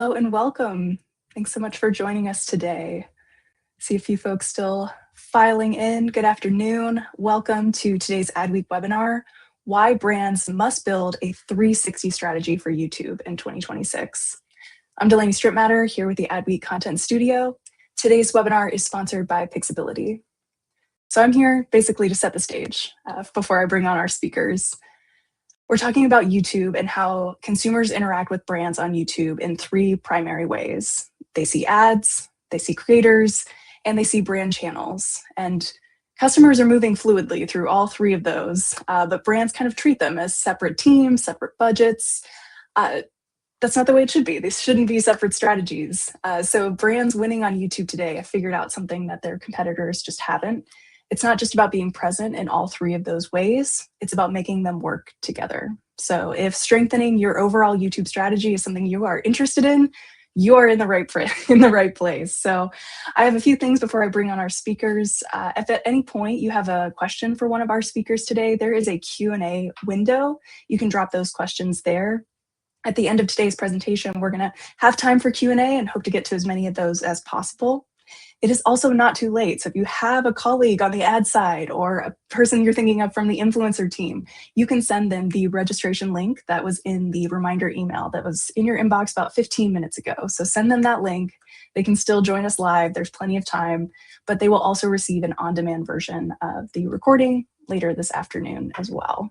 Hello and welcome. Thanks so much for joining us today. See a few folks still filing in. Good afternoon. Welcome to today's Adweek webinar, Why Brands Must Build a 360 Strategy for YouTube in 2026. I'm Delaney Stripmatter here with the Adweek Content Studio. Today's webinar is sponsored by Pixability. So I'm here basically to set the stage before I bring on our speakers. We're talking about YouTube and how consumers interact with brands on YouTube in three primary ways. They see ads, they see creators, and they see brand channels. And customers are moving fluidly through all three of those, but brands kind of treat them as separate teams, separate budgets. That's not the way it should be. These shouldn't be separate strategies. So brands winning on YouTube today have figured out something that their competitors just haven't. It's not just about being present in all three of those ways, it's about making them work together. So if strengthening your overall YouTube strategy is something you are interested in, you are in the right place. So I have a few things before I bring on our speakers. If at any point you have a question for one of our speakers today, there is a Q&A window. You can drop those questions there. At the end of today's presentation, we're going to have time for Q&A and hope to get to as many of those as possible. It is also not too late. So if you have a colleague on the ad side or a person you're thinking of from the influencer team, you can send them the registration link that was in the reminder email that was in your inbox about 15 minutes ago. So send them that link. They can still join us live. There's plenty of time, but they will also receive an on-demand version of the recording later this afternoon as well.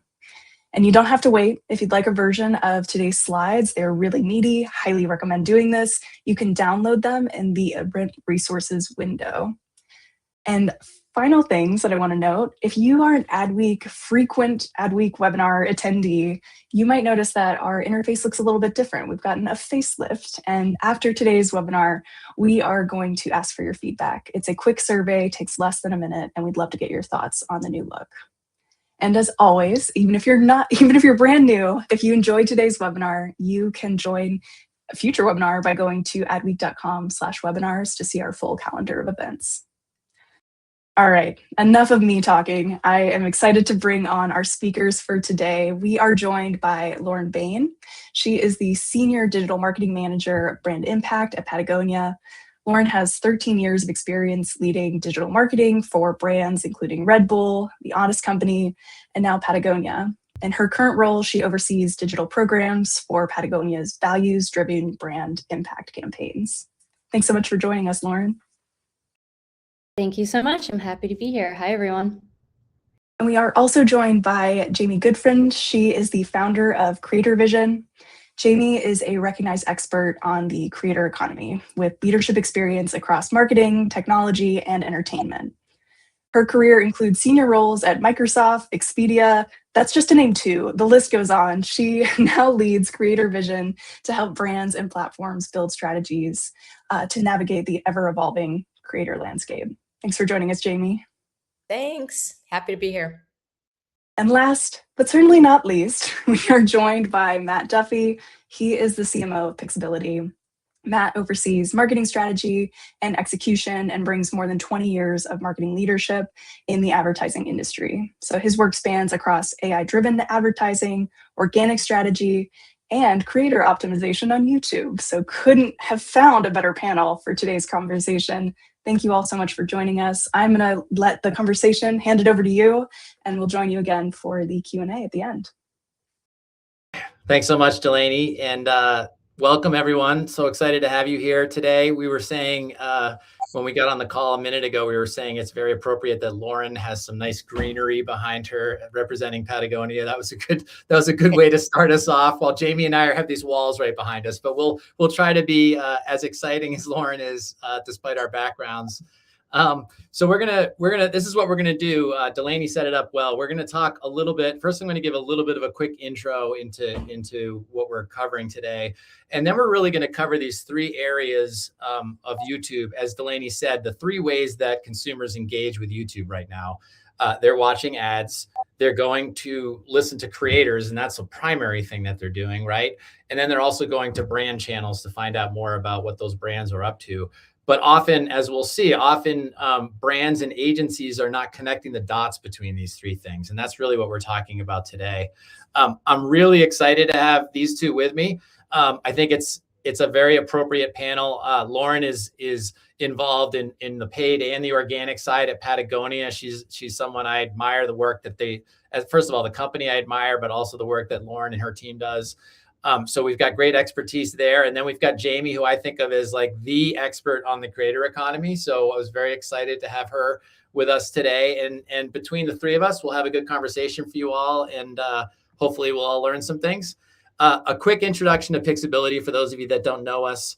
And you don't have to wait. If you'd like a version of today's slides, they're really meaty, highly recommend doing this. You can download them in the event resources window. And final things that I want to note, if you are an frequent Adweek webinar attendee, you might notice that our interface looks a little bit different. We've gotten a facelift. And after today's webinar, we are going to ask for your feedback. It's a quick survey, takes less than a minute, and we'd love to get your thoughts on the new look. And as always, even if you're brand new, if you enjoyed today's webinar, you can join a future webinar by going to adweek.com/webinars to see our full calendar of events. All right, enough of me talking. I am excited to bring on our speakers for today. We are joined by Lauren Bain. She is the Senior Digital Marketing Manager of Brand Impact at Patagonia. Lauren has 13 years of experience leading digital marketing for brands including Red Bull, The Honest Company, and now Patagonia. In her current role, she oversees digital programs for Patagonia's values-driven brand impact campaigns. Thanks so much for joining us, Lauren. Thank you so much. I'm happy to be here. Hi, everyone. And we are also joined by Jamie Goodfriend. She is the founder of Creator Vision. Jamie is a recognized expert on the creator economy with leadership experience across marketing, technology, and entertainment. Her career includes senior roles at Microsoft, Expedia. That's just to name two. The list goes on. She now leads Creator Vision to help brands and platforms build strategies to navigate the ever-evolving creator landscape. Thanks for joining us, Jamie. Thanks. Happy to be here. And last, but certainly not least, we are joined by Matt Duffy. He is the CMO of Pixability. Matt oversees marketing strategy and execution and brings more than 20 years of marketing leadership in the advertising industry. So his work spans across AI-driven advertising, organic strategy, and creator optimization on YouTube. So couldn't have found a better panel for today's conversation. Thank you all so much for joining us. I'm going to let the conversation hand it over to you, and we'll join you again for the Q&A at the end. Thanks so much, Delaney, and welcome everyone. So excited to have you here today. We were saying when we got on the call a minute ago, we were saying it's very appropriate that Lauren has some nice greenery behind her representing Patagonia. That was a good way to start us off. While Jamie and I have these walls right behind us, but we'll try to be as exciting as Lauren is, despite our backgrounds. So this is what we're gonna do. Delaney set it up well. We're gonna talk a little bit. First, I'm gonna give a little bit of a quick intro into what we're covering today. And then we're really gonna cover these three areas of YouTube. As Delaney said, the three ways that consumers engage with YouTube right now. They're watching ads, they're going to listen to creators, and that's a primary thing that they're doing, right? And then they're also going to brand channels to find out more about what those brands are up to. But often, as we'll see, brands and agencies are not connecting the dots between these three things. And that's really what we're talking about today. I'm really excited to have these two with me. I think it's it's a very appropriate panel. Lauren is involved in the paid and the organic side at Patagonia. She's someone I admire the work that first of all, the company I admire, but also the work that Lauren and her team does. So we've got great expertise there. And then we've got Jamie, who I think of as like the expert on the creator economy. So I was very excited to have her with us today. And between the three of us, we'll have a good conversation for you all. And hopefully we'll all learn some things. A quick introduction to Pixability for those of you that don't know us.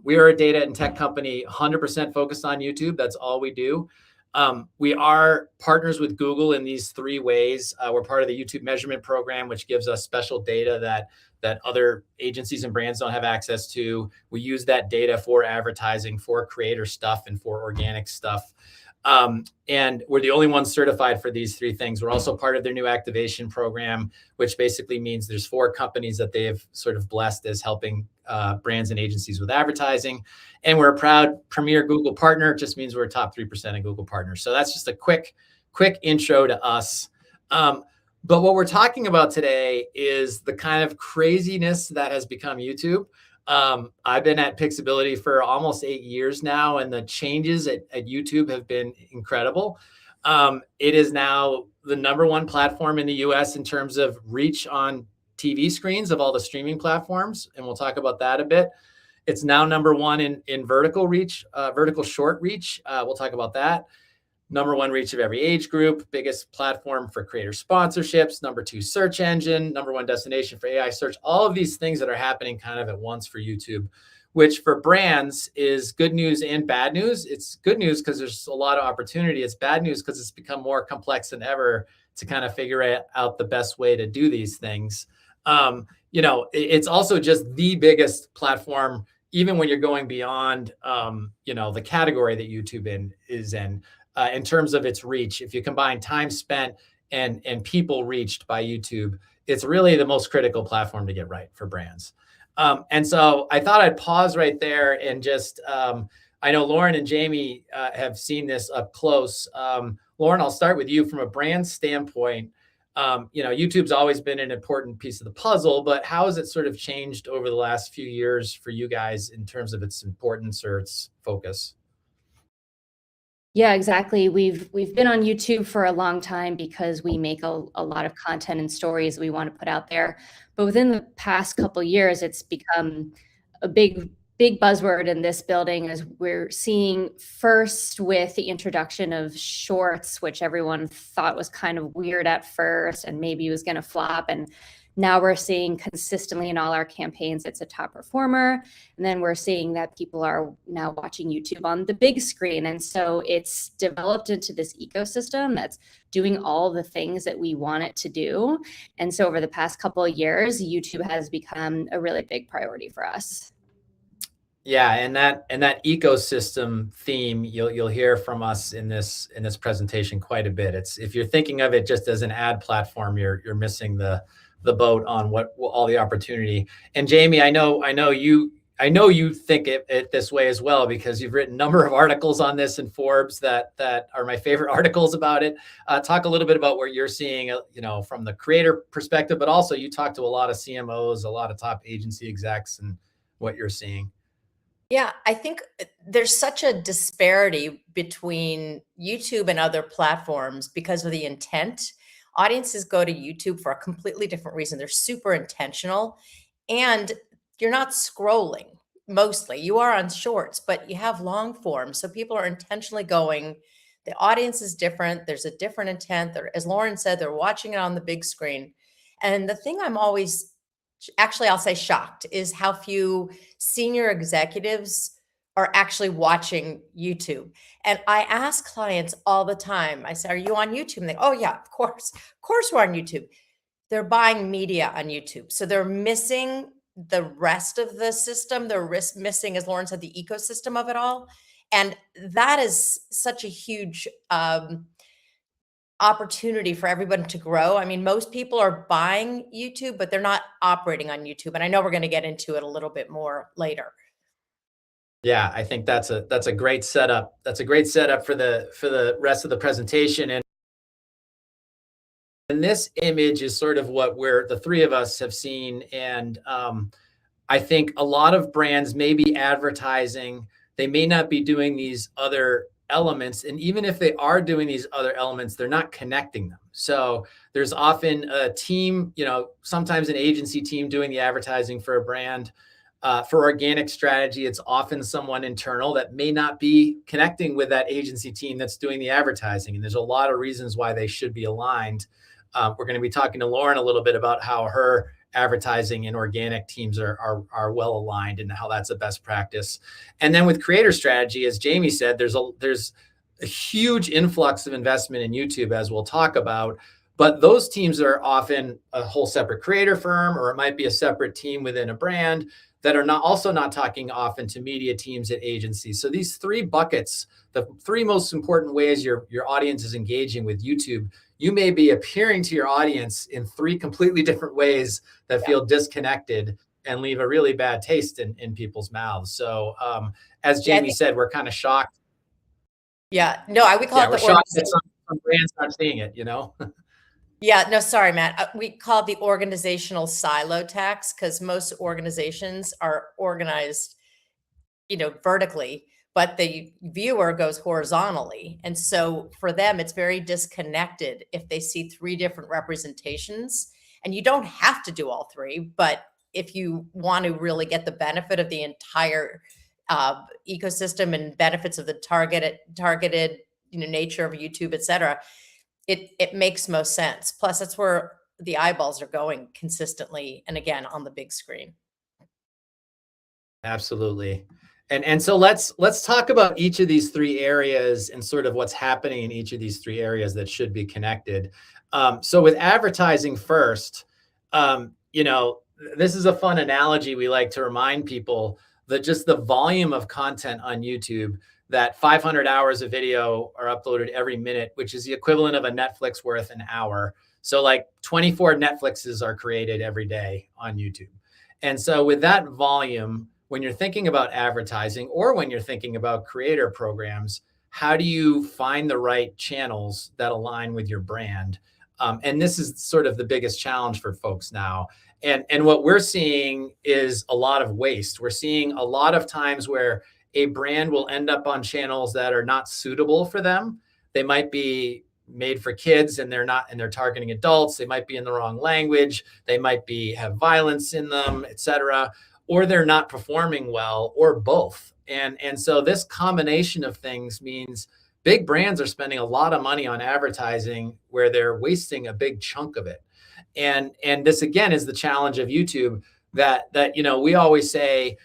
We are a data and tech company 100% focused on YouTube. That's all we do. We are partners with Google in these three ways. We're part of the YouTube measurement program, which gives us special data that other agencies and brands don't have access to. We use that data for advertising, for creator stuff, and for organic stuff. And we're the only ones certified for these three things. We're also part of their new activation program, which basically means there's 4 companies that they have sort of blessed as helping brands and agencies with advertising. And we're a proud premier Google partner. It just means we're a top 3% of Google partners. So that's just a quick intro to us. But what we're talking about today is the kind of craziness that has become YouTube. I've been at Pixability for almost 8 years now, and the changes at YouTube have been incredible. It is now the #1 platform in the US in terms of reach on TV screens of all the streaming platforms, and we'll talk about that a bit. It's now #1 in vertical reach, vertical short reach. We'll talk about that. #1 reach of every age group, biggest platform for creator sponsorships, #2 search engine, #1 destination for AI search, all of these things that are happening kind of at once for YouTube, which for brands is good news and bad news. It's good news because there's a lot of opportunity. It's bad news because it's become more complex than ever to kind of figure out the best way to do these things. It's also just the biggest platform, even when you're going beyond, the category that YouTube is in terms of its reach. If you combine time spent and people reached by YouTube, it's really the most critical platform to get right for brands. And so I thought I'd pause right there and just, I know Lauren and Jamie have seen this up close. Lauren, I'll start with you from a brand standpoint. YouTube's always been an important piece of the puzzle, but how has it sort of changed over the last few years for you guys in terms of its importance or its focus? Yeah, exactly. We've been on YouTube for a long time because we make a lot of content and stories we want to put out there. But within the past couple of years, it's become a big buzzword in this building, as we're seeing first with the introduction of shorts, which everyone thought was kind of weird at first and maybe was going to flop. And now we're seeing consistently in all our campaigns, it's a top performer. And then we're seeing that people are now watching YouTube on the big screen. And so it's developed into this ecosystem that's doing all the things that we want it to do. And so over the past couple of years, YouTube has become a really big priority for us. Yeah, and that ecosystem theme you'll hear from us in this presentation quite a bit. It's, if you're thinking of it just as an ad platform, you're missing the boat on what all the opportunity. And Jamie, I know you think it this way as well, because you've written a number of articles on this in Forbes that are my favorite articles about it. Talk a little bit about what you're seeing, from the creator perspective, but also you talk to a lot of CMOs, a lot of top agency execs, and what you're seeing. Yeah, I think there's such a disparity between YouTube and other platforms because of the intent. Audiences go to YouTube for a completely different reason. They're super intentional, and you're not scrolling mostly. You are on shorts, but you have long form. So people are intentionally going. The audience is different. There's a different intent. As Lauren said, they're watching it on the big screen. And the thing I'm always, actually, I'll say shocked, is how few senior executives are actually watching YouTube. And I ask clients all the time, I say, are you on YouTube? And they, oh yeah, of course we're on YouTube. They're buying media on YouTube. So they're missing the rest of the system. They're missing, as Lauren said, the ecosystem of it all. And that is such a huge opportunity for everybody to grow. I mean, most people are buying YouTube, but they're not operating on YouTube. And I know we're going to get into it a little bit more later. Yeah, I think that's a great setup. That's a great setup for the rest of the presentation. And this image is sort of what the three of us have seen. And I think a lot of brands may be advertising, they may not be doing these other elements. And even if they are doing these other elements, they're not connecting them. So there's often a team, sometimes an agency team doing the advertising for a brand. For organic strategy, it's often someone internal that may not be connecting with that agency team that's doing the advertising. And there's a lot of reasons why they should be aligned. We're going to be talking to Lauren a little bit about how her advertising and organic teams are well aligned and how that's a best practice. And then with creator strategy, as Jamie said, there's a huge influx of investment in YouTube, as we'll talk about. But those teams are often a whole separate creator firm, or it might be a separate team within a brand that are not talking often to media teams at agencies. So these three buckets, the three most important ways your audience is engaging with YouTube, you may be appearing to your audience in three completely different ways that feel disconnected and leave a really bad taste in people's mouths. So as Jamie said, we're kind of shocked. Yeah, no, we call it we're shocked that some brands aren't seeing it, Yeah, no, sorry, Matt. We call it the organizational silo tax because most organizations are organized, vertically, but the viewer goes horizontally. And so for them, it's very disconnected if they see three different representations. And you don't have to do all three, but if you want to really get the benefit of the entire ecosystem and benefits of the targeted, nature of YouTube, et cetera, it makes most sense. Plus, that's where the eyeballs are going consistently, and again, on the big screen. Absolutely. And so let's talk about each of these three areas and sort of what's happening in each of these three areas that should be connected. So with advertising first, this is a fun analogy we like to remind people that just the volume of content on YouTube, that 500 hours of video are uploaded every minute, which is the equivalent of a Netflix worth an hour. So like 24 Netflixes are created every day on YouTube. And so with that volume, when you're thinking about advertising or when you're thinking about creator programs, how do you find the right channels that align with your brand? And this is sort of the biggest challenge for folks now. And what we're seeing is a lot of waste. We're seeing a lot of times where a brand will end up on channels that are not suitable for them. They might be made for kids and they're targeting adults. They might be in the wrong language. They might have violence in them, et cetera, or they're not performing well, or both. And so this combination of things means big brands are spending a lot of money on advertising where they're wasting a big chunk of it. And this again is the challenge of YouTube that we always say,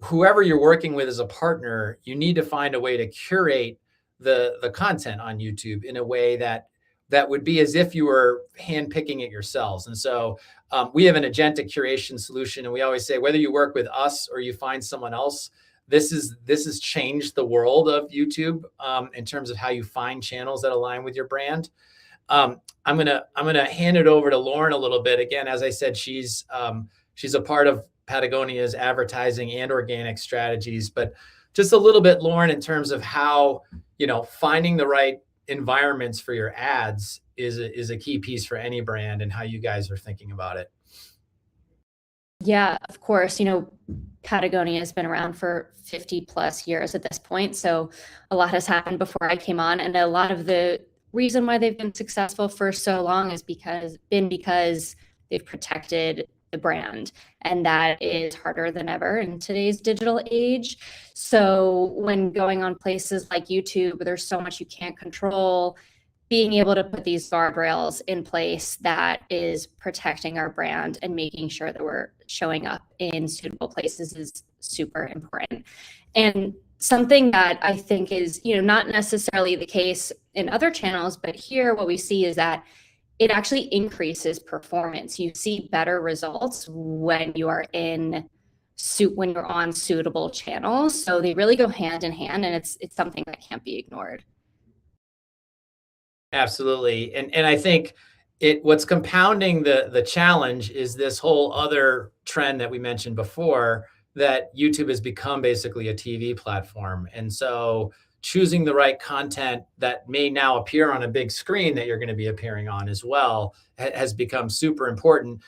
whoever you're working with as a partner, you need to find a way to curate the content on YouTube in a way that would be as if you were handpicking it yourselves. And so we have an agentic curation solution, and we always say, whether you work with us or you find someone else, this has changed the world of YouTube in terms of how you find channels that align with your brand. I'm gonna hand it over to Lauren a little bit. Again, as I said, she's a part of Patagonia's advertising and organic strategies, but just a little bit, Lauren, in terms of how, finding the right environments for your ads is a key piece for any brand, and how you guys are thinking about it. Yeah, of course. Patagonia has been around for 50 plus years at this point. So a lot has happened before I came on. And a lot of the reason why they've been successful for so long is because they've protected the brand, and that is harder than ever in today's digital age. So when going on places like YouTube, there's so much you can't control. Being able to put these guardrails in place that is protecting our brand and making sure that we're showing up in suitable places is super important. And something that I think is, not necessarily the case in other channels, but here what we see is that it actually increases performance. You see better results when you are when you're on suitable channels. So they really go hand in hand, and it's something that can't be ignored. Absolutely. And I think what's compounding the challenge is this whole other trend that we mentioned before, that YouTube has become basically a TV platform. And so choosing the right content that may now appear on a big screen that you're going to be appearing on as well has become super important.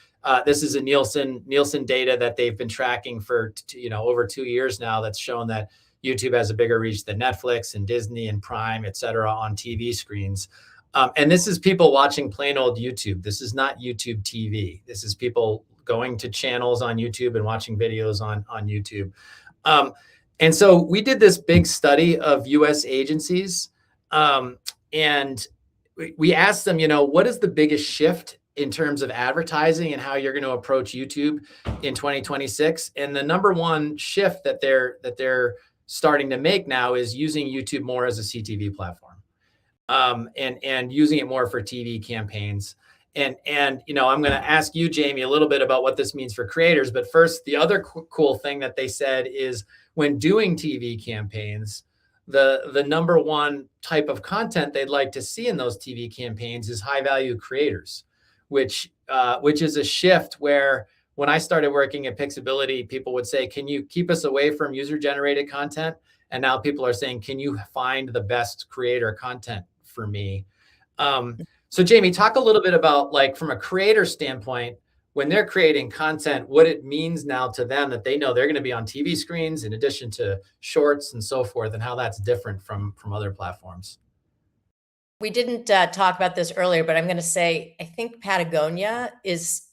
This is a Nielsen data that they've been tracking for over 2 years now. That's shown that YouTube has a bigger reach than Netflix and Disney and Prime, et cetera, on TV screens. And this is people watching plain old YouTube. This is not YouTube TV. This is people going to channels on YouTube and watching videos on YouTube. And so we did this big study of US agencies, and we asked them, what is the biggest shift in terms of advertising and how you're going to approach YouTube in 2026? And the number one shift that they're starting to make now is using YouTube more as a CTV platform, and using it more for TV campaigns. And I'm going to ask you, Jamie, a little bit about what this means for creators. But first, the other cool thing that they said is when doing TV campaigns, the number one type of content they'd like to see in those TV campaigns is high value creators, which is a shift where when I started working at Pixability, people would say, can you keep us away from user generated content? And now people are saying, can you find the best creator content for me? So Jamie, talk a little bit about, like, from a creator standpoint, when they're creating content, what it means now to them that they know they're going to be on TV screens in addition to shorts and so forth, and how that's different from other platforms. We didn't talk about this earlier, but I'm going to say, I think Patagonia is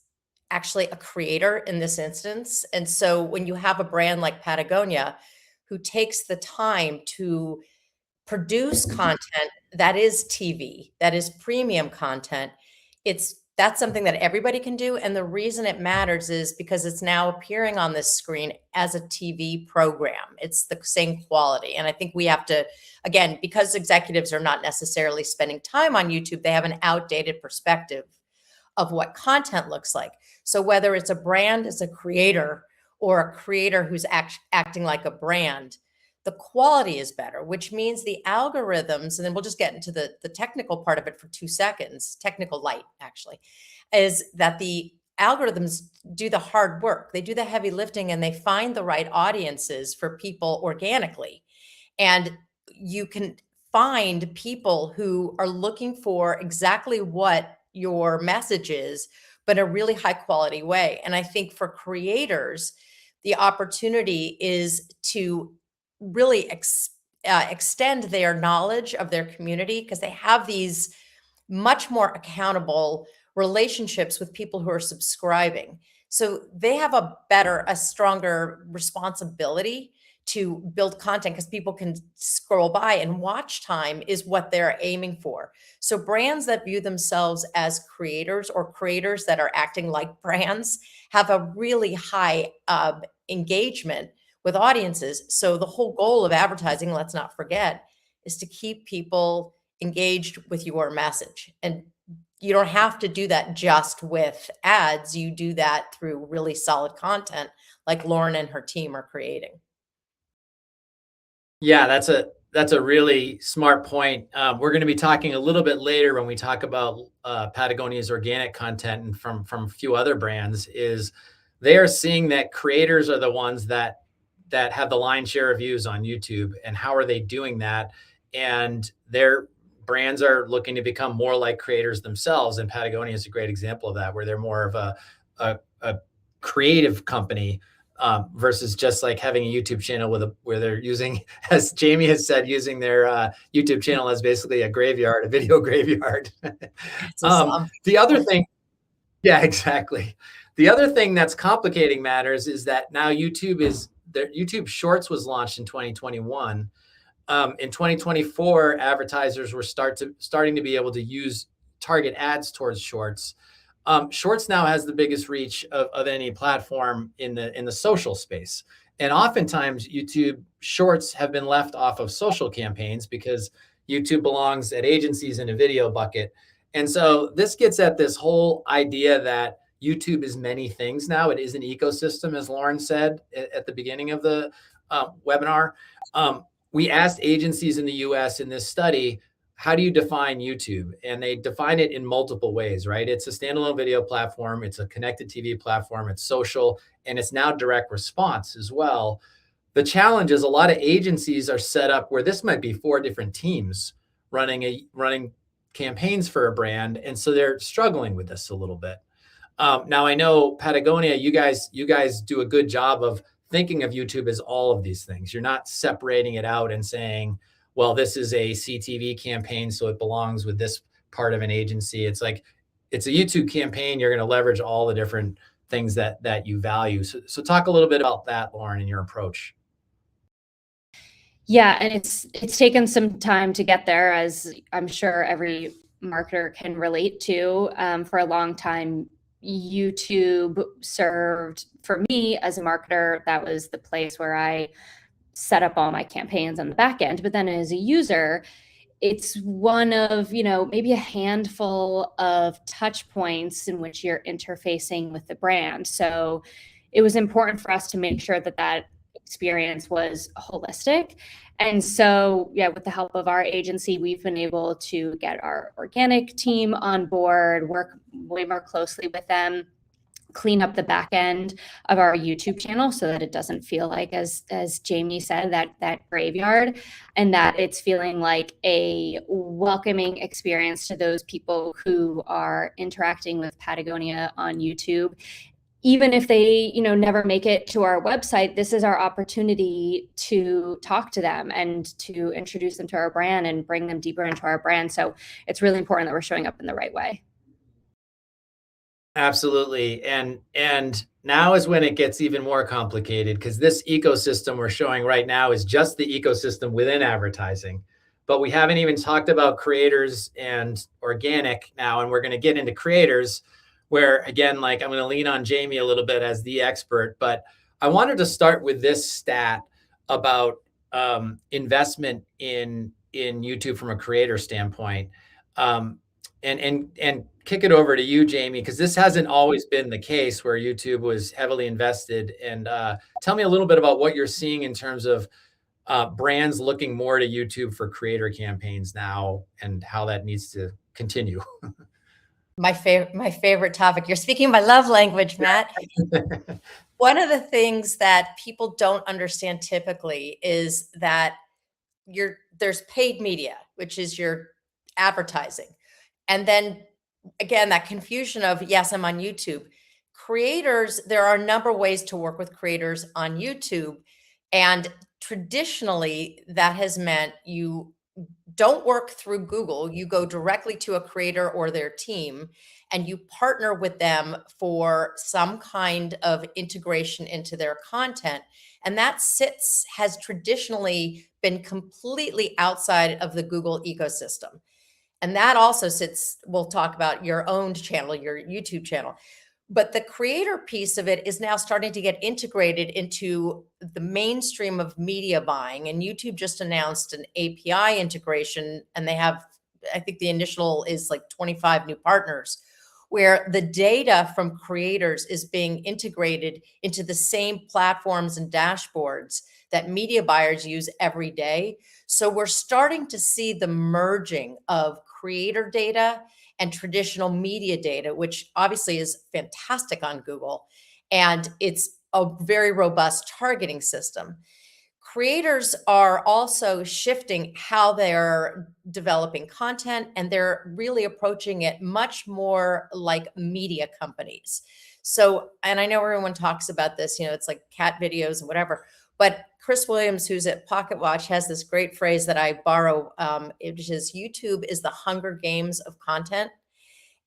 actually a creator in this instance. And so when you have a brand like Patagonia who takes the time to produce content that is TV, that is premium content, that's something that everybody can do. And the reason it matters is because it's now appearing on this screen as a TV program. It's the same quality. And I think we have to, again, because executives are not necessarily spending time on YouTube, they have an outdated perspective of what content looks like. So whether it's a brand as a creator or a creator who's acting like a brand, the quality is better, which means the algorithms, and then we'll just get into the technical part of it for 2 seconds, technical light actually, is that the algorithms do the hard work. They do the heavy lifting and they find the right audiences for people organically. And you can find people who are looking for exactly what your message is, but in a really high quality way. And I think for creators, the opportunity is to really extend their knowledge of their community, because they have these much more accountable relationships with people who are subscribing. So they have a stronger responsibility to build content, because people can scroll by, and watch time is what they're aiming for. So brands that view themselves as creators, or creators that are acting like brands, have a really high engagement with audiences. So the whole goal of advertising, let's not forget, is to keep people engaged with your message. And you don't have to do that just with ads. You do that through really solid content like Lauren and her team are creating. Yeah, that's a really smart point. We're going to be talking a little bit later when we talk about Patagonia's organic content, and from a few other brands, is they are seeing that creators are the ones that have the lion's share of views on YouTube. And how are they doing that? And their brands are looking to become more like creators themselves. And Patagonia is a great example of that, where they're more of a creative company, versus just like having a YouTube channel where they're using, as Jamie has said, using their YouTube channel as basically a graveyard, a video graveyard. The other thing, yeah, exactly. The other thing that's complicating matters is that now YouTube Shorts was launched in 2021. In 2024, advertisers were starting to be able to use target ads towards Shorts. Shorts now has the biggest reach of any platform in the social space. And oftentimes YouTube Shorts have been left off of social campaigns because YouTube belongs at agencies in a video bucket. And so this gets at this whole idea that YouTube is many things now. It is an ecosystem, as Lauren said at the beginning of the webinar. We asked agencies in the US in this study, how do you define YouTube? And they define it in multiple ways, right? It's a standalone video platform, it's a connected TV platform, it's social, and it's now direct response as well. The challenge is a lot of agencies are set up where this might be 4 different teams running campaigns for a brand. And so they're struggling with this a little bit. Now I know Patagonia, you guys do a good job of thinking of YouTube as all of these things. You're not separating it out and saying, well, this is a CTV campaign, so it belongs with this part of an agency. It's like, it's a YouTube campaign. You're going to leverage all the different things that you value. So talk a little bit about that, Lauren, and your approach. Yeah, and it's taken some time to get there, as I'm sure every marketer can relate to. For a long time, YouTube served, for me as a marketer, that was the place where I set up all my campaigns on the back end. But then as a user, it's one of, maybe a handful of touch points in which you're interfacing with the brand. So it was important for us to make sure that that experience was holistic. And so, yeah, with the help of our agency, we've been able to get our organic team on board, work way more closely with them, clean up the back end of our YouTube channel so that it doesn't feel like, as Jamie said, that graveyard, and that it's feeling like a welcoming experience to those people who are interacting with Patagonia on YouTube. Even if they, never make it to our website, this is our opportunity to talk to them and to introduce them to our brand and bring them deeper into our brand. So it's really important that we're showing up in the right way. Absolutely. And now is when it gets even more complicated, because this ecosystem we're showing right now is just the ecosystem within advertising. But we haven't even talked about creators and organic now, and we're going to get into creators where, again, like, I'm going to lean on Jamie a little bit as the expert, but I wanted to start with this stat about investment in YouTube from a creator standpoint. And kick it over to you, Jamie, because this hasn't always been the case where YouTube was heavily invested. And tell me a little bit about what you're seeing in terms of brands looking more to YouTube for creator campaigns now, and how that needs to continue. My favorite topic. You're speaking my love language, Matt. One of the things that people don't understand typically is that there's paid media, which is your advertising. And then again, that confusion of, yes, I'm on YouTube. Creators, there are a number of ways to work with creators on YouTube. And traditionally, that has meant you don't work through Google. You go directly to a creator or their team, and you partner with them for some kind of integration into their content. And that has traditionally been completely outside of the Google ecosystem. And that also we'll talk about your own channel, your YouTube channel. But the creator piece of it is now starting to get integrated into the mainstream of media buying. And YouTube just announced an API integration, and they have, I think the initial is like 25 new partners, where the data from creators is being integrated into the same platforms and dashboards that media buyers use every day. So we're starting to see the merging of creator data and traditional media data, which obviously is fantastic on Google. And it's a very robust targeting system. Creators are also shifting how they're developing content, and they're really approaching it much more like media companies. So, and I know everyone talks about this, it's like cat videos and whatever, but Chris Williams, who's at Pocket Watch, has this great phrase that I borrow, which is, YouTube is the Hunger Games of content.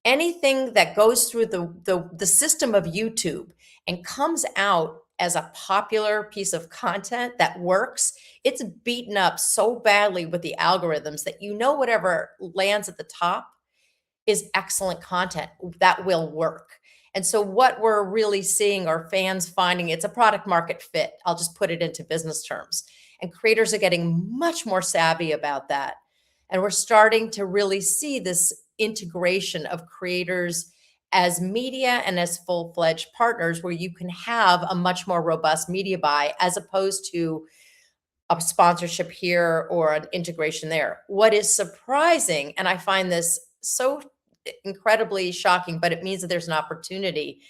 Anything that goes through the system of YouTube and comes out as a popular piece of content that works, it's beaten up so badly with the algorithms that whatever lands at the top is excellent content that will work. And so what we're really seeing are fans finding it's a product market fit. I'll just put it into business terms. And creators are getting much more savvy about that. And we're starting to really see this integration of creators as media and as full-fledged partners, where you can have a much more robust media buy as opposed to a sponsorship here or an integration there. What is surprising, and I find this so incredibly shocking, but it means that there's an opportunity,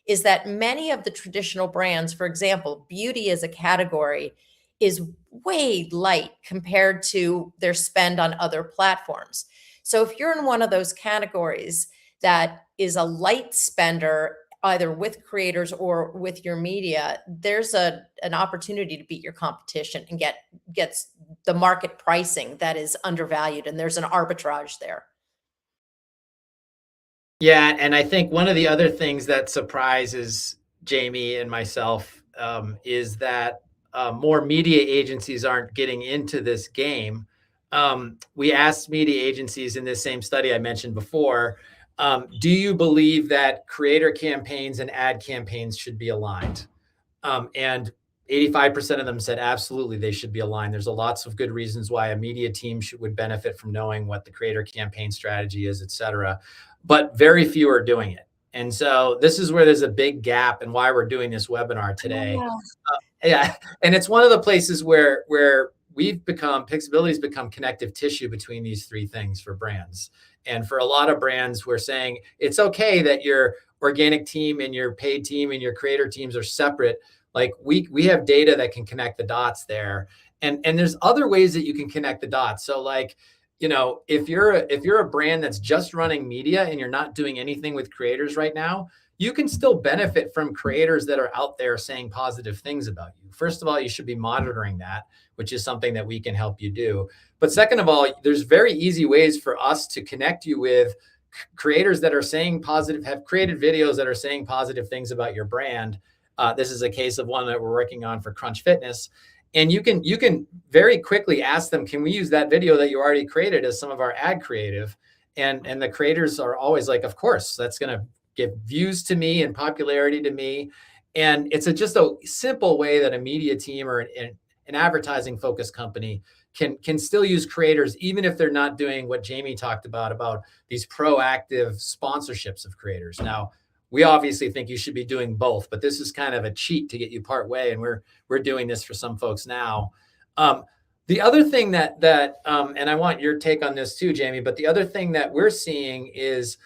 is that many of the traditional brands, for example, beauty as a category, is way light compared to their spend on other platforms. So if you're in one of those categories, that is a light spender, either with creators or with your media, there's an opportunity to beat your competition and gets the market pricing that is undervalued, and there's an arbitrage there. Yeah, and I think one of the other things that surprises Jamie and myself is that more media agencies aren't getting into this game. We asked media agencies in this same study I mentioned before, do you believe that creator campaigns and ad campaigns should be aligned? And 85% of them said absolutely they should be aligned. There's lots of good reasons why a media team would benefit from knowing what the creator campaign strategy is, et cetera. But very few are doing it. And so this is where there's a big gap and why we're doing this webinar today. Yeah, and it's one of the places where Pixability's become connective tissue between these three things for brands. And for a lot of brands, we're saying it's okay that your organic team and your paid team and your creator teams are separate. Like we have data that can connect the dots there. And there's other ways that you can connect the dots. So like, if you're a brand that's just running media and you're not doing anything with creators right now, you can still benefit from creators that are out there saying positive things about you. First of all, you should be monitoring that, which is something that we can help you do. But second of all, there's very easy ways for us to connect you with creators that are saying positive, have created videos that are saying positive things about your brand. This is a case of one that we're working on for Crunch Fitness. And you can very quickly ask them, can we use that video that you already created as some of our ad creative? And the creators are always like, of course, that's going to give views to me and popularity to me. And it's just a simple way that a media team or an advertising focused company can still use creators, even if they're not doing what Jamie talked about these proactive sponsorships of creators. Now, we obviously think you should be doing both, but this is kind of a cheat to get you part way, and we're doing this for some folks now. The other thing that and I want your take on this too, Jamie, but the other thing that we're seeing is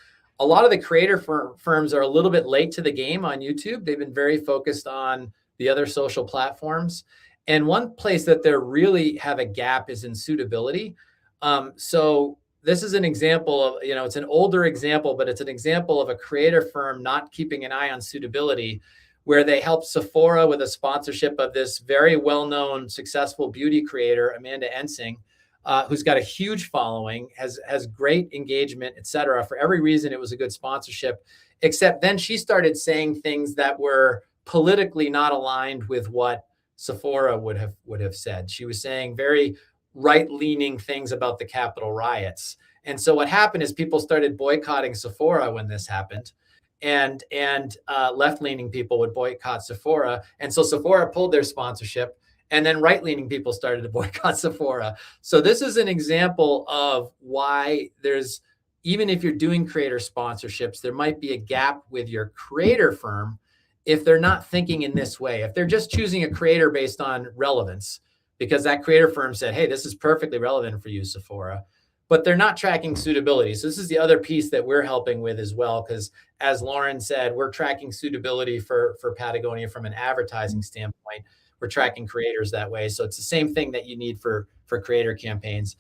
a lot of the creator firms are a little bit late to the game on YouTube. They've been very focused on the other social platforms. And one place that they really have a gap is in suitability. So this is an example of, it's an older example, but it's an example of a creator firm not keeping an eye on suitability, where they helped Sephora with a sponsorship of this very well-known, successful beauty creator, Amanda Ensing, who's got a huge following, has great engagement, et cetera. For every reason, it was a good sponsorship, except then she started saying things that were politically not aligned with what Sephora would have said. She was saying very right-leaning things about the Capitol riots. And so what happened is people started boycotting Sephora when this happened, and left-leaning people would boycott Sephora. And so Sephora pulled their sponsorship, and then right-leaning people started to boycott Sephora. So this is an example of why even if you're doing creator sponsorships, there might be a gap with your creator firm if they're not thinking in this way. If they're just choosing a creator based on relevance, because that creator firm said, hey, this is perfectly relevant for you, Sephora, but they're not tracking suitability. So this is the other piece that we're helping with as well, because as Lauren said, we're tracking suitability for Patagonia from an advertising standpoint. We're tracking creators that way. So it's the same thing that you need for creator campaigns.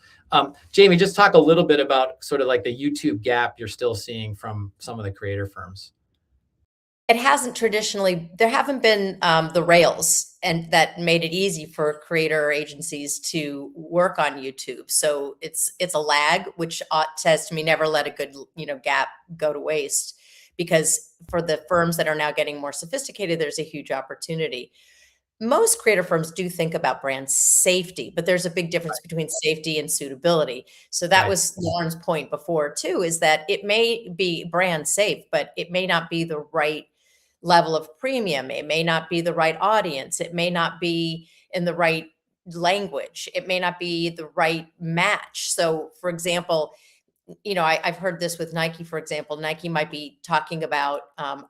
Jamie, just talk a little bit about sort of like the YouTube gap you're still seeing from some of the creator firms. It hasn't traditionally, there haven't been the rails and that made it easy for creator agencies to work on YouTube. So it's a lag, which says to me, never let a good gap go to waste, because for the firms that are now getting more sophisticated, there's a huge opportunity. Most creator firms do think about brand safety, but there's a big difference between safety and suitability. So that was Lauren's point before too, is that it may be brand safe, but it may not be the right level of premium. It may not be the right audience. It may not be in the right language. It may not be the right match. So for example, I've heard this with Nike, for example. Nike might be talking about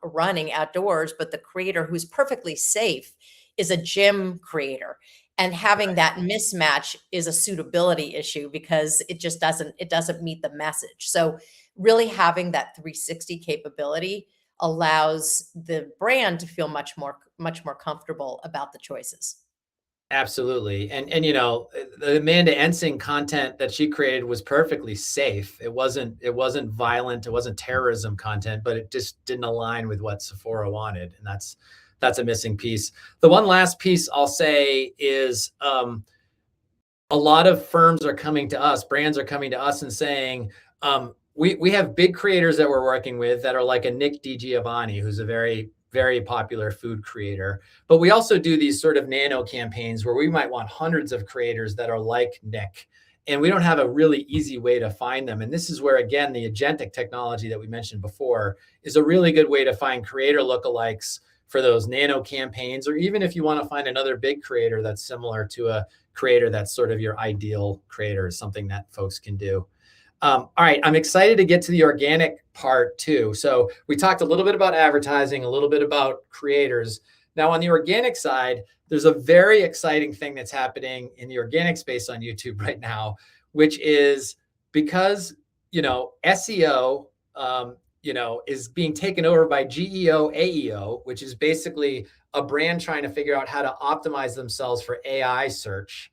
running outdoors, but the creator who's perfectly safe is a gym creator. And having that mismatch is a suitability issue, because it just doesn't meet the message. So really having that 360 capability allows the brand to feel much more comfortable about the choices. Absolutely. And you know, the Amanda Ensing content that she created was perfectly safe. It wasn't violent, it wasn't terrorism content, but it just didn't align with what Sephora wanted. And that's a missing piece. The one last piece I'll say is a lot of firms are coming to us, brands are coming to us and saying, we have big creators that we're working with that are like a Nick DiGiovanni, who's a very, very popular food creator. But we also do these sort of nano campaigns where we might want hundreds of creators that are like Nick. And we don't have a really easy way to find them. And this is where, again, the agentic technology that we mentioned before is a really good way to find creator lookalikes for those nano campaigns, or even if you want to find another big creator that's similar to a creator that's sort of your ideal creator, is something that folks can do. All right, I'm excited to get to the organic part too. So we talked a little bit about advertising, a little bit about creators. Now on the organic side, there's a very exciting thing that's happening in the organic space on YouTube right now, which is because, you know, SEO, you know, is being taken over by GEO, AEO, which is basically a brand trying to figure out how to optimize themselves for AI search.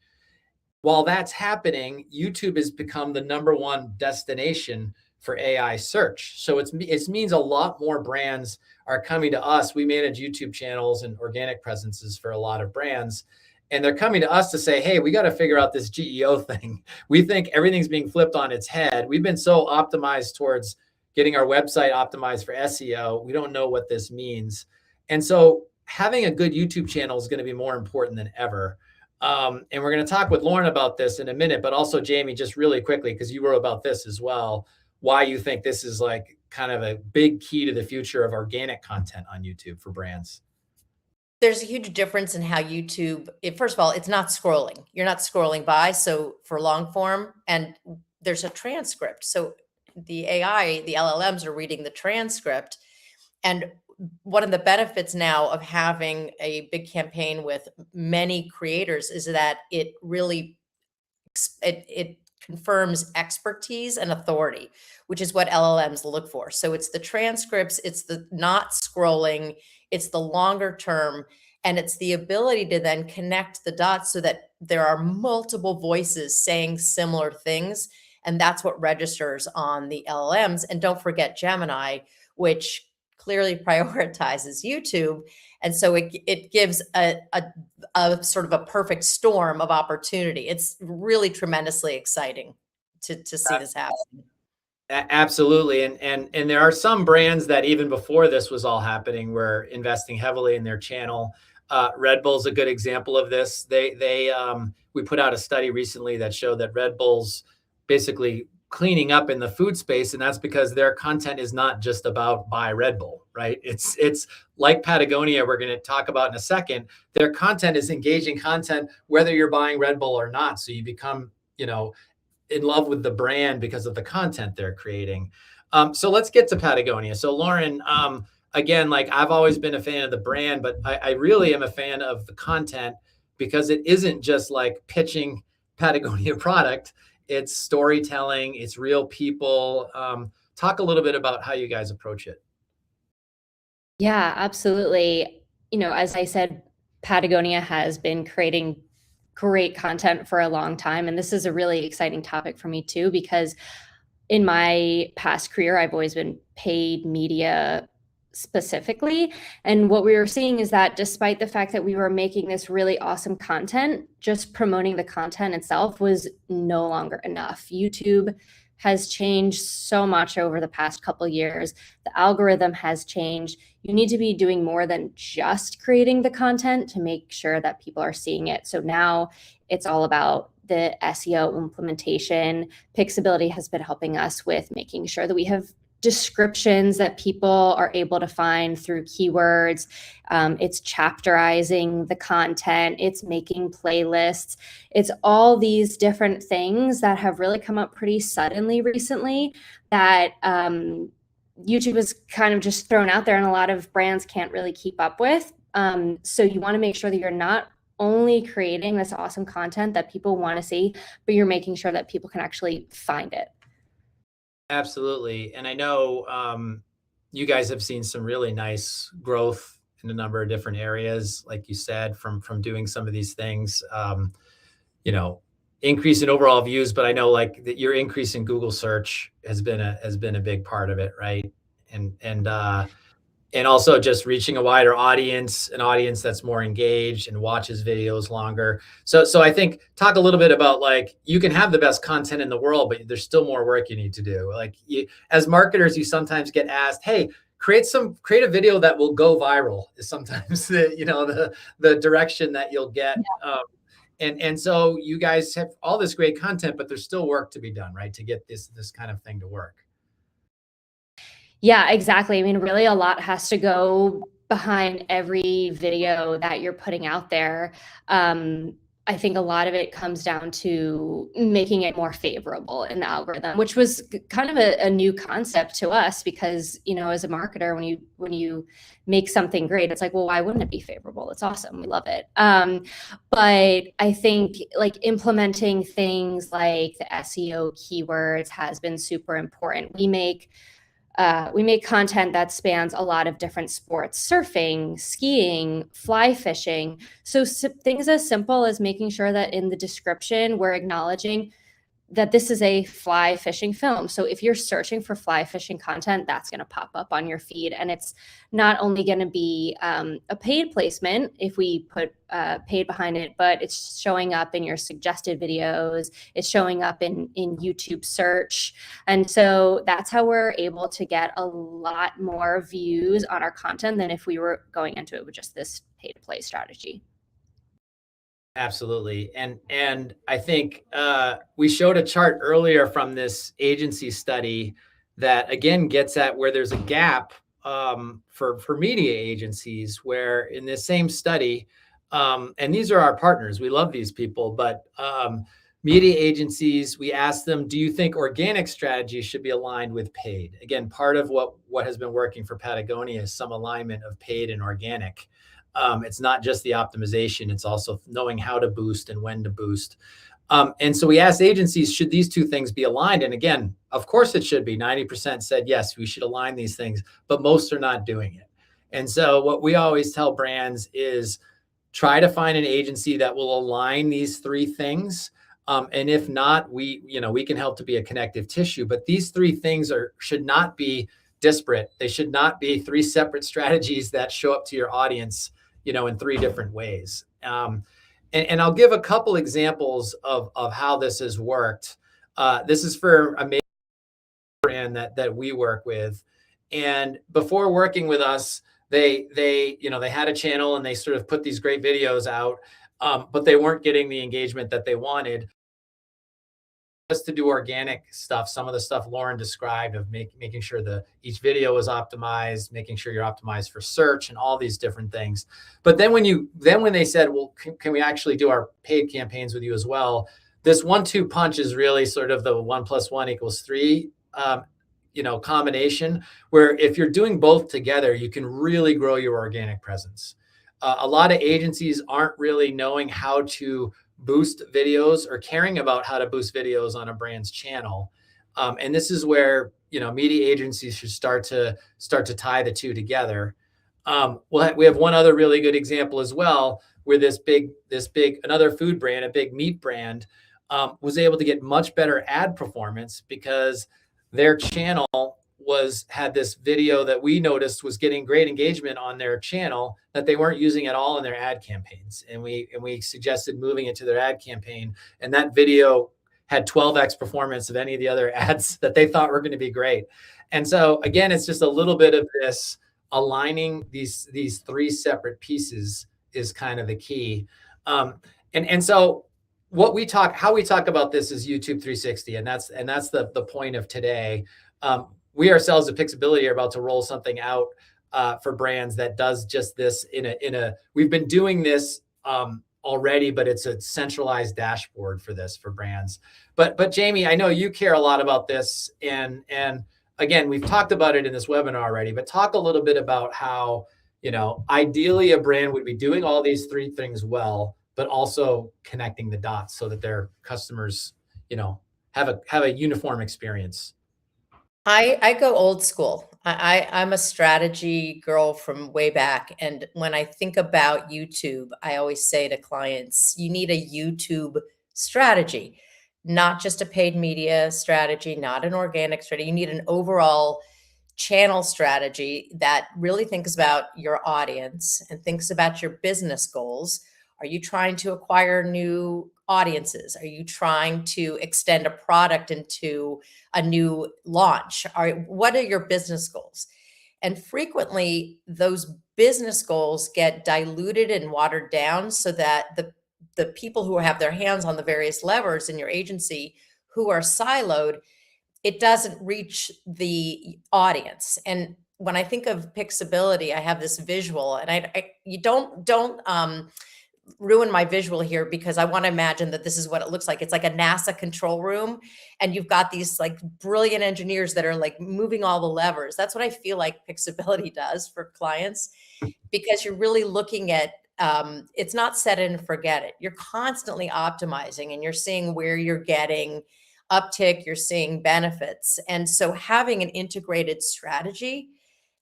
While that's happening, YouTube has become the #1 destination for AI search. So it means a lot more brands are coming to us. We manage YouTube channels and organic presences for a lot of brands. And they're coming to us to say, hey, we got to figure out this GEO thing. We think everything's being flipped on its head. We've been so optimized towards getting our website optimized for SEO. We don't know what this means. And so having a good YouTube channel is going to be more important than ever. And we're going to talk with Lauren about this in a minute, but also Jamie, just really quickly, because you wrote about this as well, why you think this is like kind of a big key to the future of organic content on YouTube for brands. There's a huge difference in how YouTube, first of all, it's not scrolling. You're not scrolling by. So for long form, and there's a transcript. So the AI, the LLMs are reading the transcript. And one of the benefits now of having a big campaign with many creators is that it really, it confirms expertise and authority, which is what LLMs look for. So it's the transcripts, it's the not scrolling, it's the longer term, and it's the ability to then connect the dots so that there are multiple voices saying similar things. And that's what registers on the LLMs. And don't forget Gemini, which clearly prioritizes YouTube. And so it gives a sort of a perfect storm of opportunity. It's really tremendously exciting to see this happen. Absolutely. And there are some brands that even before this was all happening were investing heavily in their channel. Red Bull's a good example of this. We put out a study recently that showed that Red Bull's basically cleaning up in the food space, and that's because their content is not just about buy Red Bull, right? It's like Patagonia, we're going to talk about in a second. Their content is engaging content whether you're buying Red Bull or not. So you become, you know, in love with the brand because of the content they're creating. So let's get to Patagonia. So Lauren, again, like I've always been a fan of the brand, but I really am a fan of the content because it isn't just like pitching Patagonia product. It's storytelling, it's real people. Talk a little bit about how you guys approach it. Yeah, absolutely. You know, as I said, Patagonia has been creating great content for a long time. And this is a really exciting topic for me too, because in my past career, I've always been paid media specifically. And what we were seeing is that despite the fact that we were making this really awesome content, just promoting the content itself was no longer enough. YouTube has changed so much over the past couple years. The algorithm has changed. You need to be doing more than just creating the content to make sure that people are seeing it. So now it's all about the SEO implementation. Pixability has been helping us with making sure that we have descriptions that people are able to find through keywords. It's chapterizing the content. It's making playlists. It's all these different things that have really come up pretty suddenly recently that YouTube is kind of just thrown out there and a lot of brands can't really keep up with. So you want to make sure that you're not only creating this awesome content that people want to see, but you're making sure that people can actually find it. Absolutely. And I know you guys have seen some really nice growth in a number of different areas, like you said, from doing some of these things. Increase in overall views, but I know like that your increase in Google search has been a big part of it, right? And also just reaching a wider audience, an audience that's more engaged and watches videos longer. So I think talk a little bit about like you can have the best content in the world, but there's still more work you need to do. Like as marketers, you sometimes get asked, "Hey, create a video that will go viral." Is sometimes the direction that you'll get. And so you guys have all this great content, but there's still work to be done, right? To get this kind of thing to work. Yeah, exactly. I mean, really a lot has to go behind every video that you're putting out there. I think a lot of it comes down to making it more favorable in the algorithm, which was kind of a new concept to us because, as a marketer, when you make something great, it's like, well, why wouldn't it be favorable? It's awesome. We love it. But I think like implementing things like the SEO keywords has been super important. We make content that spans a lot of different sports: surfing, skiing, fly fishing. So things as simple as making sure that in the description, we're acknowledging that this is a fly fishing film. So if you're searching for fly fishing content, that's going to pop up on your feed. And it's not only going to be a paid placement if we put paid behind it, but it's showing up in your suggested videos. It's showing up in YouTube search. And so that's how we're able to get a lot more views on our content than if we were going into it with just this pay to play strategy. Absolutely. And I think we showed a chart earlier from this agency study that again gets at where there's a gap for media agencies, where in this same study, and these are our partners, we love these people, but media agencies, we asked them, do you think organic strategies should be aligned with paid? Again, part of what has been working for Patagonia is some alignment of paid and organic. It's not just the optimization, it's also knowing how to boost and when to boost. And so we asked agencies, should these two things be aligned? And again, of course it should be. 90% said, yes, we should align these things, but most are not doing it. And so what we always tell brands is try to find an agency that will align these three things. And if not, we can help to be a connective tissue, but these three things should not be disparate. They should not be three separate strategies that show up to your audience in three different ways. And I'll give a couple examples of how this has worked. This is for a major brand that we work with. And before working with us, they had a channel and they sort of put these great videos out, but they weren't getting the engagement that they wanted. Just to do organic stuff, some of the stuff Lauren described of making sure each video is optimized, making sure you're optimized for search and all these different things. But then when they said, well, can we actually do our paid campaigns with you as well? This 1-2 punch is really sort of the 1 + 1 = 3 combination, where if you're doing both together, you can really grow your organic presence. A lot of agencies aren't really knowing how to boost videos or caring about how to boost videos on a brand's channel. And this is where, media agencies should start to tie the two together. We have one other really good example as well, where this big, another food brand, a big meat brand, was able to get much better ad performance because their channel had this video that we noticed was getting great engagement on their channel that they weren't using at all in their ad campaigns. And we suggested moving it to their ad campaign. And that video had 12x performance of any of the other ads that they thought were going to be great. And so again, it's just a little bit of this aligning these three separate pieces is kind of the key. And so how we talk about this is YouTube 360. And that's the point of today. We ourselves at Pixability are about to roll something out for brands that does just this we've been doing this already, but it's a centralized dashboard for brands. But Jamie, I know you care a lot about this, and again, we've talked about it in this webinar already, but talk a little bit about how, ideally a brand would be doing all these three things well, but also connecting the dots so that their customers, have a uniform experience. I go old school. I'm a strategy girl from way back. And when I think about YouTube, I always say to clients, you need a YouTube strategy, not just a paid media strategy, not an organic strategy. You need an overall channel strategy that really thinks about your audience and thinks about your business goals. Are you trying to acquire new audiences? Are you trying to extend a product into a new launch? What are your business goals? And frequently those business goals get diluted and watered down so that the people who have their hands on the various levers in your agency who are siloed, it doesn't reach the audience. And when I think of Pixability, I have this visual, and you don't ruin my visual here, because I want to imagine that this is what it looks like. It's like a NASA control room, and you've got these like brilliant engineers that are like moving all the levers. That's what I feel like Pixability does for clients, because you're really looking at it's not set it and forget it. You're constantly optimizing, and you're seeing where you're getting uptick, you're seeing benefits. And so having an integrated strategy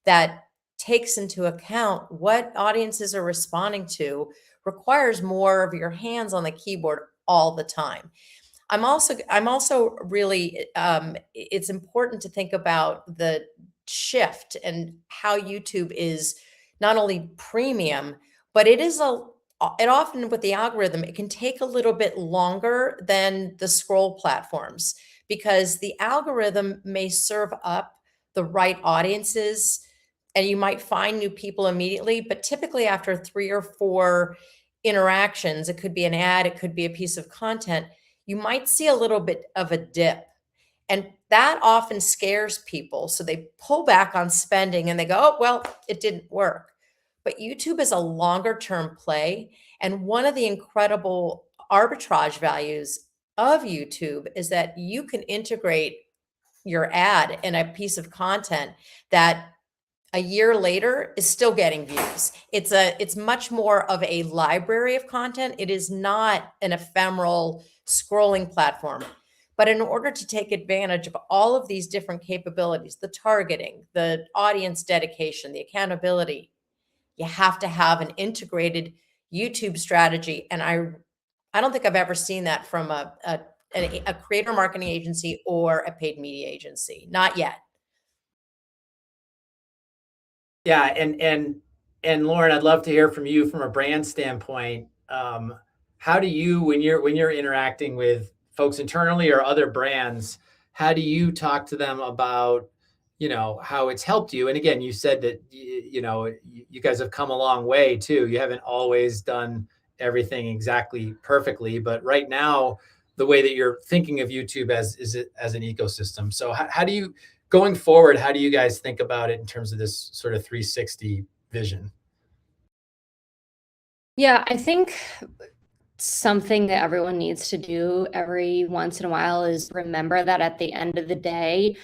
that takes into account what audiences are responding to requires more of your hands on the keyboard all the time. I'm also really it's important to think about the shift and how YouTube is not only premium, but it often, with the algorithm, it can take a little bit longer than the scroll platforms, because the algorithm may serve up the right audiences and you might find new people immediately, but typically after 3 or 4 interactions, it could be an ad, it could be a piece of content, you might see a little bit of a dip. And that often scares people. So they pull back on spending and they go, oh, well, it didn't work. But YouTube is a longer term play. And one of the incredible arbitrage values of YouTube is that you can integrate your ad in a piece of content that a year later is still getting views. It's much more of a library of content. It is not an ephemeral scrolling platform. But in order to take advantage of all of these different capabilities, the targeting, the audience dedication, the accountability, you have to have an integrated YouTube strategy. And I don't think I've ever seen that from a creator marketing agency or a paid media agency. Not yet. Yeah, and Lauren, I'd love to hear from you from a brand standpoint. How do you, when you're interacting with folks internally or other brands, how do you talk to them about, how it's helped you? And again, you said that you guys have come a long way too. You haven't always done everything exactly perfectly, but right now, the way that you're thinking of YouTube as an ecosystem. So how do you, going forward, how do you guys think about it in terms of this sort of 360 vision? Yeah, I think something that everyone needs to do every once in a while is remember that at the end of the day,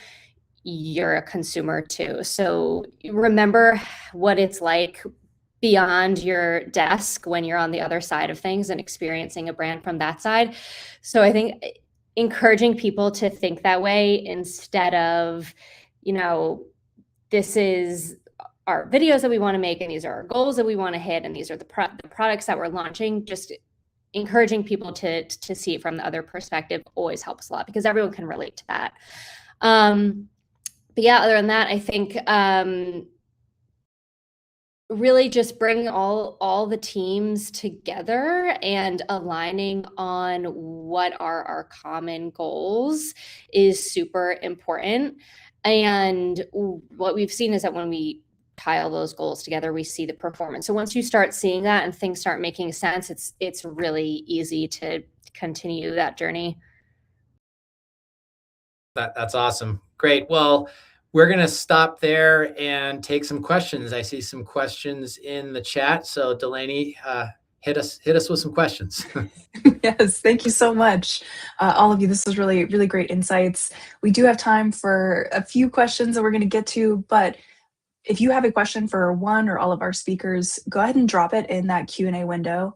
you're a consumer too. So remember what it's like beyond your desk when you're on the other side of things and experiencing a brand from that side. So I think encouraging people to think that way instead of, this is our videos that we want to make and these are our goals that we want to hit and these are the products that we're launching. Just encouraging people to see it from the other perspective always helps a lot, because everyone can relate to that. But yeah, other than that, I think really just bringing all the teams together and aligning on what are our common goals is super important. And what we've seen is that when we tie all those goals together, we see the performance. So once you start seeing that and things start making sense, it's really easy to continue that journey. That's awesome. Great. Well, we're going to stop there and take some questions. I see some questions in the chat. So Delaney, hit us with some questions. Yes, thank you so much, all of you. This is really, really great insights. We do have time for a few questions that we're going to get to, but if you have a question for one or all of our speakers, go ahead and drop it in that Q&A window.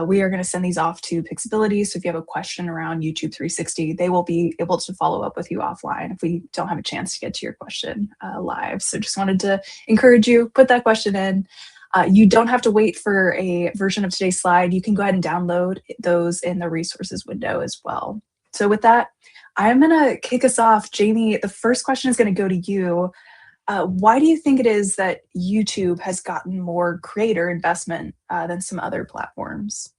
We are going to send these off to Pixability. So if you have a question around YouTube 360, they will be able to follow up with you offline if we don't have a chance to get to your question live. So just wanted to encourage you, put that question in. You don't have to wait for a version of today's slide. You can go ahead and download those in the resources window as well. So with that, I'm going to kick us off. Jamie, the first question is going to go to you. Why do you think it is that YouTube has gotten more creator investment than some other platforms?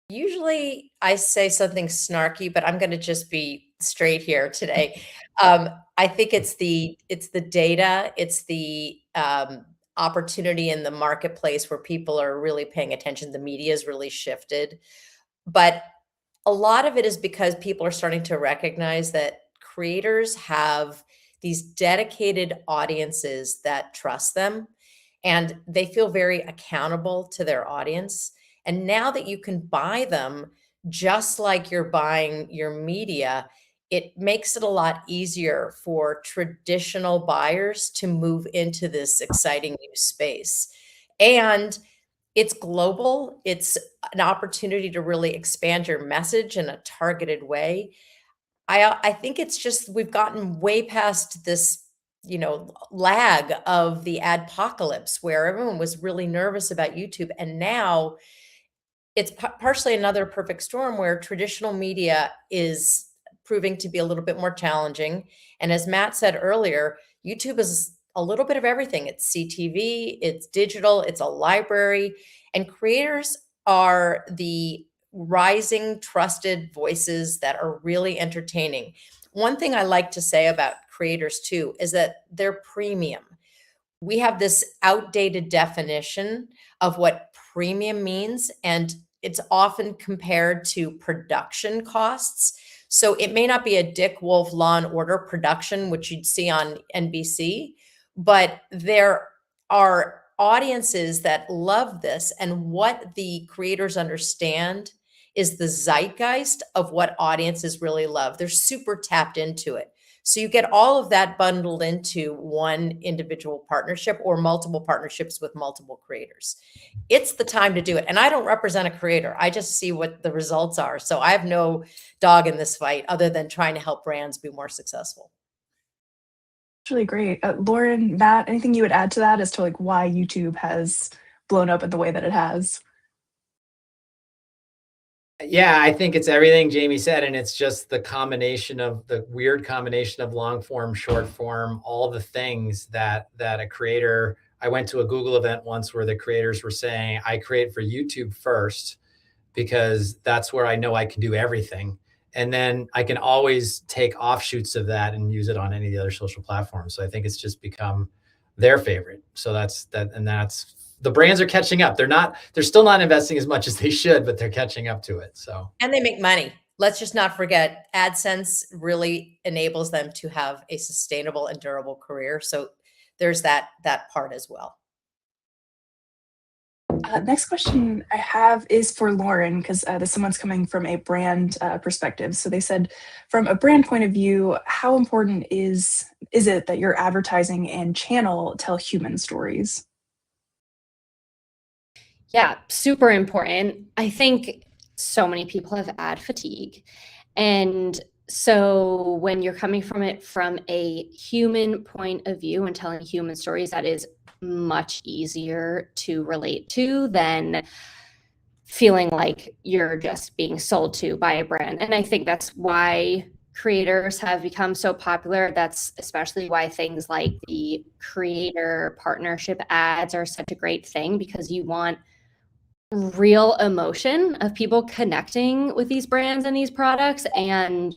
Usually I say something snarky, but I'm going to just be straight here today. I think it's the data, it's the opportunity in the marketplace where people are really paying attention. The media has really shifted, but a lot of it is because people are starting to recognize that creators have these dedicated audiences that trust them, and they feel very accountable to their audience. And now that you can buy them just like you're buying your media, it makes it a lot easier for traditional buyers to move into this exciting new space. And it's global. It's an opportunity to really expand your message in a targeted way. I think it's just we've gotten way past this, lag of the adpocalypse where everyone was really nervous about YouTube, and now it's partially another perfect storm where traditional media is proving to be a little bit more challenging. And as Matt said earlier, YouTube is a little bit of everything. It's CTV, it's digital, it's a library, and creators are the rising trusted voices that are really entertaining. One thing I like to say about creators too is that they're premium. We have this outdated definition of what premium means, and it's often compared to production costs. So it may not be a Dick Wolf Law and Order production, which you'd see on NBC, but there are audiences that love this. And what the creators understand is the zeitgeist of what audiences really love. They're super tapped into it. So you get all of that bundled into one individual partnership or multiple partnerships with multiple creators. It's the time to do it. And I don't represent a creator. I just see what the results are. So I have no dog in this fight other than trying to help brands be more successful. It's really great. Lauren, Matt, anything you would add to that as to why YouTube has blown up in the way that it has? Yeah, I think it's everything Jamie said, and it's just the weird combination of long form, short form, all the things that a creator. I went to a Google event once where the creators were saying, I create for YouTube first because that's where I know I can do everything. And then I can always take offshoots of that and use it on any of the other social platforms. So I think it's just become their favorite. So that's the brands are catching up. They're still not investing as much as they should, but they're catching up to it. So, and they make money. Let's just not forget, AdSense really enables them to have a sustainable and durable career. So there's that part as well. Next question I have is for Lauren, because someone's coming from a brand perspective. So they said, from a brand point of view, how important is it that your advertising and channel tell human stories? Yeah, super important. I think so many people have ad fatigue. And so when you're coming from it from a human point of view and telling human stories, that is much easier to relate to than feeling like you're just being sold to by a brand. And I think that's why creators have become so popular. That's especially why things like the creator partnership ads are such a great thing, because you want real emotion of people connecting with these brands and these products, and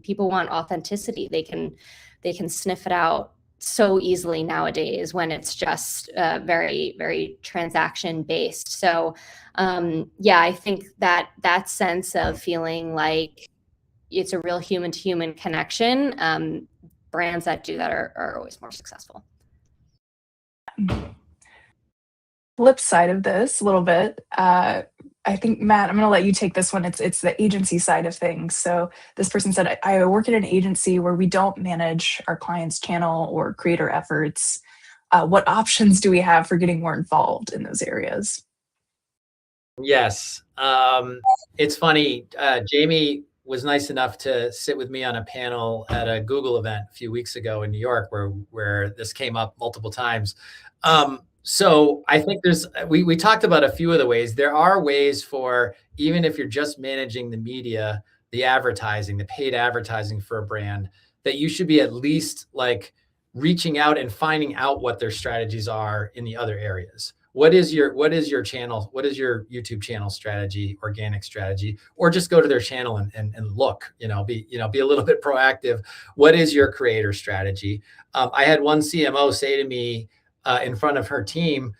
people want authenticity. They can sniff it out so easily nowadays when it's just very, very transaction based. So yeah, I think that sense of feeling like it's a real human to human connection, brands that do that are always more successful. Flip side of this a little bit, I think, Matt, I'm going to let you take this one. It's the agency side of things. So this person said, I work at an agency where we don't manage our clients' channel or creator efforts. What options do we have for getting more involved in those areas? Yes. It's funny. Jamie was nice enough to sit with me on a panel at a Google event a few weeks ago in New York where this came up multiple times. So I think we talked about a few of the ways. There are ways for, even if you're just managing the media, the advertising, the paid advertising for a brand, that you should be at least like reaching out and finding out what their strategies are in the other areas. What is your channel? What is your YouTube channel strategy, organic strategy, or just go to their channel and look, be a little bit proactive. What is your creator strategy? I had one CMO say to me in front of her team,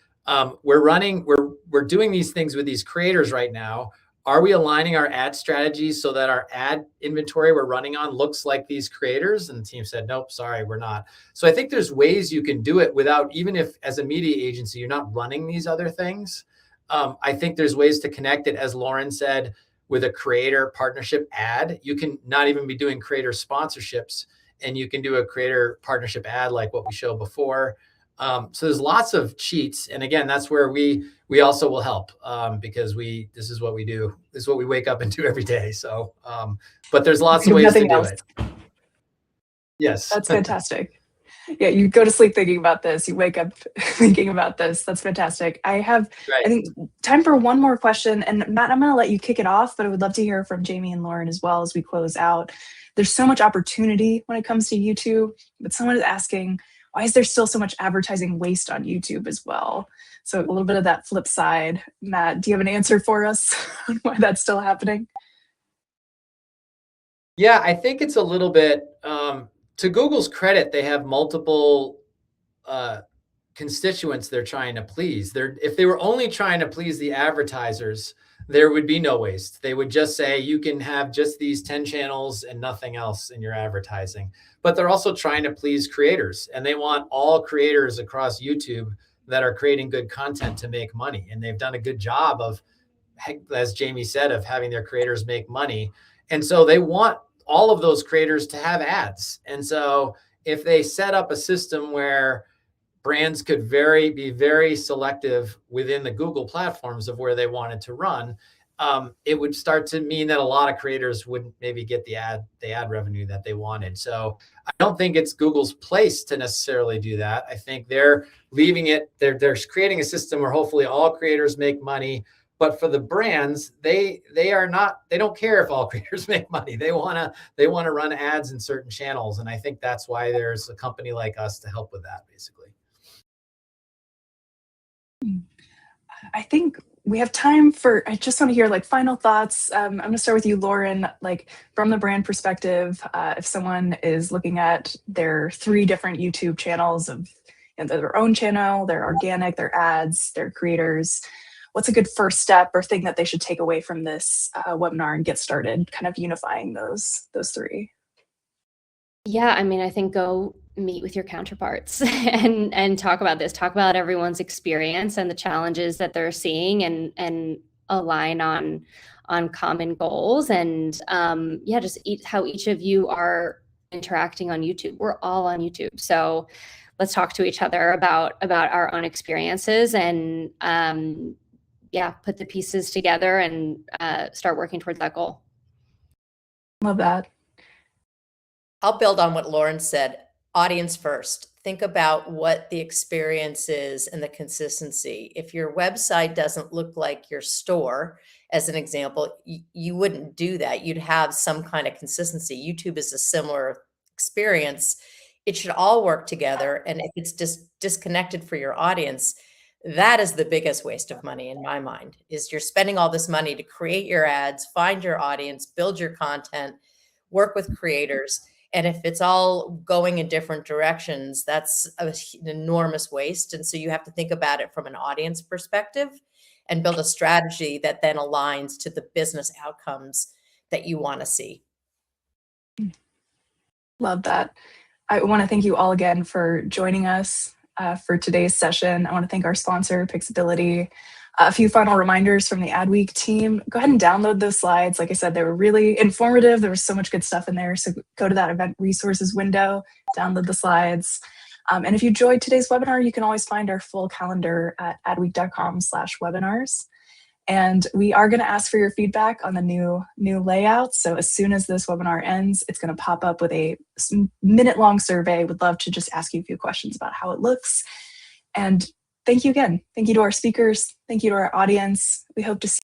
we're doing these things with these creators right now. Are we aligning our ad strategies so that our ad inventory we're running on looks like these creators? And the team said, nope, sorry, we're not. So I think there's ways you can do it without, even if as a media agency, you're not running these other things. I think there's ways to connect it, as Lauren said, with a creator partnership ad. You can not even be doing creator sponsorships, and you can do a creator partnership ad like what we showed before. So there's lots of cheats. And again, that's where we also will help because this is what we do. This is what we wake up and do every day. So, but there's lots of ways to do it. Yes. That's fantastic. Yeah, you go to sleep thinking about this. You wake up thinking about this. That's fantastic. I think, time for one more question. And Matt, I'm going to let you kick it off, but I would love to hear from Jamie and Lauren as well as we close out. There's so much opportunity when it comes to YouTube, but someone is asking, why is there still so much advertising waste on YouTube as well? So a little bit of that flip side. Matt, do you have an answer for us on why that's still happening? Yeah, I think it's a little bit, to Google's credit, they have multiple constituents they're trying to please. If they were only trying to please the advertisers, there would be no waste. They would just say, you can have just these 10 channels and nothing else in your advertising. But they're also trying to please creators, and they want all creators across YouTube that are creating good content to make money. And they've done a good job of, as Jamie said, of having their creators make money. And so they want all of those creators to have ads. And so if they set up a system where brands could be very selective within the Google platforms of where they wanted to run, it would start to mean that a lot of creators wouldn't maybe get the ad revenue that they wanted. So I don't think it's Google's place to necessarily do that. I think they're leaving it, they're creating a system where hopefully all creators make money. But for the brands, they don't care if all creators make money. They want to run ads in certain channels. And I think that's why there's a company like us to help with that, basically. I think we have time I just want to hear like final thoughts. I'm going to start with you, Lauren, like from the brand perspective, if someone is looking at their 3 different YouTube channels of their own channel, their organic, their ads, their creators, what's a good first step or thing that they should take away from this webinar and get started kind of unifying those 3? Yeah, I mean, I think go meet with your counterparts and talk about this, talk about everyone's experience and the challenges that they're seeing and align on common goals. And yeah, just how each of you are interacting on YouTube. We're all on YouTube. So let's talk to each other about our own experiences and yeah, put the pieces together and start working towards that goal. Love that. I'll build on what Lauren said. Audience first. Think about what the experience is and the consistency. If your website doesn't look like your store, as an example, you wouldn't do that. You'd have some kind of consistency. YouTube is a similar experience. It should all work together. And if it's disconnected for your audience, that is the biggest waste of money in my mind, is you're spending all this money to create your ads, find your audience, build your content, work with creators. And if it's all going in different directions, that's an enormous waste. And so you have to think about it from an audience perspective and build a strategy that then aligns to the business outcomes that you want to see. Love that. I want to thank you all again for joining us for today's session. I want to thank our sponsor, Pixability. A few final reminders from the Adweek team. Go ahead and download those slides. Like I said, they were really informative. There was so much good stuff in there. So go to that event resources window, download the slides. And if you enjoyed today's webinar, you can always find our full calendar at adweek.com/webinars. And we are going to ask for your feedback on the new layout. So as soon as this webinar ends, it's going to pop up with a minute-long survey. Would love to just ask you a few questions about how it looks. And thank you again. Thank you to our speakers. Thank you to our audience. We hope to see